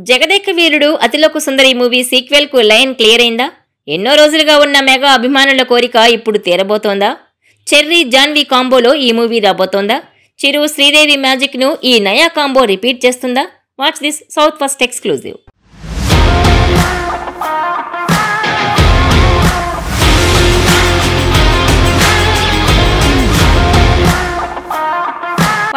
Jagadeka Veerudu Athiloka Sundari movie sequel కు line clear అయిందా? ఎన్నో రోజులుగా ఉన్న మెగా అభిమానుల కోరిక ఇప్పుడు తీరబోతోందా? చెర్రీ జాన్వీ కాంబోలో ఈ మూవీ రాబోతోందా? చిరు శ్రీదేవి మ్యాజిక్ ను ఈ నయా కాంబో రిపీట్ చేస్తుందా? Watch this south first exclusive.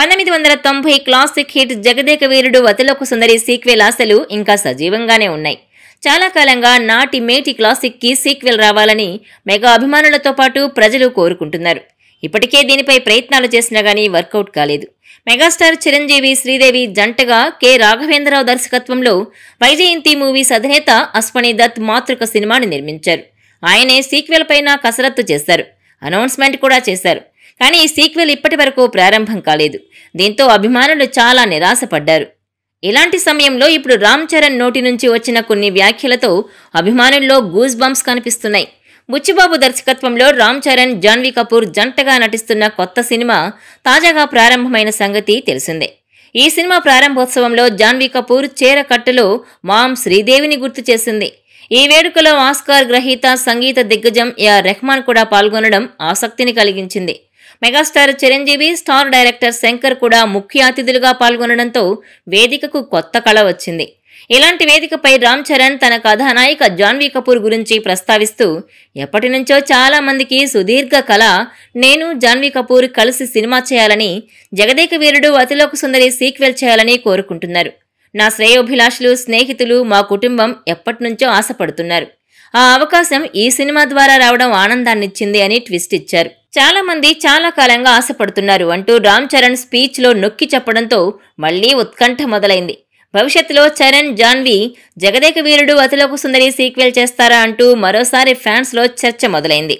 1990 classic hit Jagadeka Veerudu Athiloka Sundari sequel ఆశలు ఇంకా సజీవంగానే ఉన్నాయి. చాలా కాలంగా నాటి మేటి క్లాసిక్ కి సీక్వెల్ రావాలని మెగా అభిమానులతో పాటు ప్రజలు కోరుకుంటున్నారు. ఇప్పటికే దీనిపై ప్రయత్నాలు చేసినా గానీ వర్కౌట్ కాలేదు. మెగాస్టార్ చిరంజీవి శ్రీదేవి జంటగా కె రాఘవేంద్రరావు దర్శకత్వంలో వైజయంతి మూవీస్ అధినేత అశ్వనీ దత్ మాతృక సినిమాని నిర్మించారు. ఆయనే సీక్వెల్ పైన కసరత్తు చేశారు. అనౌన్స్మెంట్ కూడా చేశారు. కానీ ఈ సీక్వెల్ ఇప్పటి వరకు ప్రారంభం కాలేదు. దీంతో అభిమానులు చాలా నిరాశపడ్డారు. ఇలాంటి సమయంలో ఇప్పుడు రామ్ చరణ్ నోటి నుంచి వచ్చిన కొన్ని వ్యాఖ్యలతో అభిమానుల్లో గూస్ బంప్స్ కనిపిస్తున్నాయి. బుచ్చిబాబు దర్శకత్వంలో రామ్ చరణ్, జాన్వీ కపూర్ జంటగా నటిస్తున్న కొత్త సినిమా తాజాగా ప్రారంభమైన సంగతి తెలిసిందే. ఈ సినిమా ప్రారంభోత్సవంలో జాన్వీ కపూర్ చీరకట్టులో మామ్ శ్రీదేవిని గుర్తు చేసింది. ఈ వేడుకలో ఆస్కార్ గ్రహీత సంగీత దిగ్గజం ఏఆర్ రెహమాన్ కూడా పాల్గొనడం ఆసక్తిని కలిగించింది. Megastar Chiranjeevi, star director Shankar కూడా ముఖ్య అతిథులుగా పాల్గొనడంతో వేదికకు కొత్త కళ వచ్చింది. ఇలాంటి వేదికపై రామ్ చరణ్ తన కథానాయిక జాన్వీ కపూర్ గురించి ప్రస్తావిస్తూ ఎప్పటి నుంచో చాలా మందికి సుదీర్ఘ కళ నేను జాన్వీ కపూర్ కలిసి సినిమా చేయాలని, జగదేక వీరుడు అతిలోక సుందరి సీక్వెల్ చేయాలని కోరుకుంటున్నారు. నా శ్రేయోభిలాషులు, స్నేహితులు, మా కుటుంబం ఎప్పటినుంచో ఆశపడుతున్నారు. ఆ అవకాశం ఈ సినిమా ద్వారా రావడం ఆనందాన్నిచ్చింది అని ట్విస్ట్ ఇచ్చారు. చాలా మంది చాలా కాలంగా ఆశపడుతున్నారు అంటూ రామ్ చరణ్ స్పీచ్ లో నొక్కి చెప్పడంతో మళ్లీ ఉత్కంఠ మొదలైంది. భవిష్యత్తులో చరణ్, జాన్వీ జగదేక వీరుడు అతిలోక సుందరి సీక్వెల్ చేస్తారా అంటూ మరోసారి ఫ్యాన్స్ లో చర్చ మొదలైంది.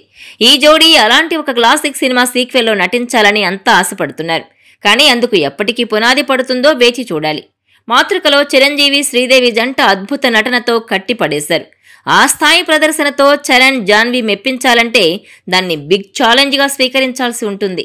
ఈ జోడీ అలాంటి ఒక క్లాసిక్ సినిమా సీక్వెల్ లో నటించాలని అంతా ఆశపడుతున్నారు. కానీ అందుకు ఎప్పటికీ పునాది పడుతుందో వేచి చూడాలి. మాతృకలో చిరంజీవి, శ్రీదేవి జంట అద్భుత నటనతో కట్టిపడేశారు. ఆ స్థాయి ప్రదర్శనతో చరణ్, జాన్వీ మెప్పించాలంటే దాన్ని బిగ్ ఛాలెంజ్ గా స్వీకరించాల్సి ఉంటుంది.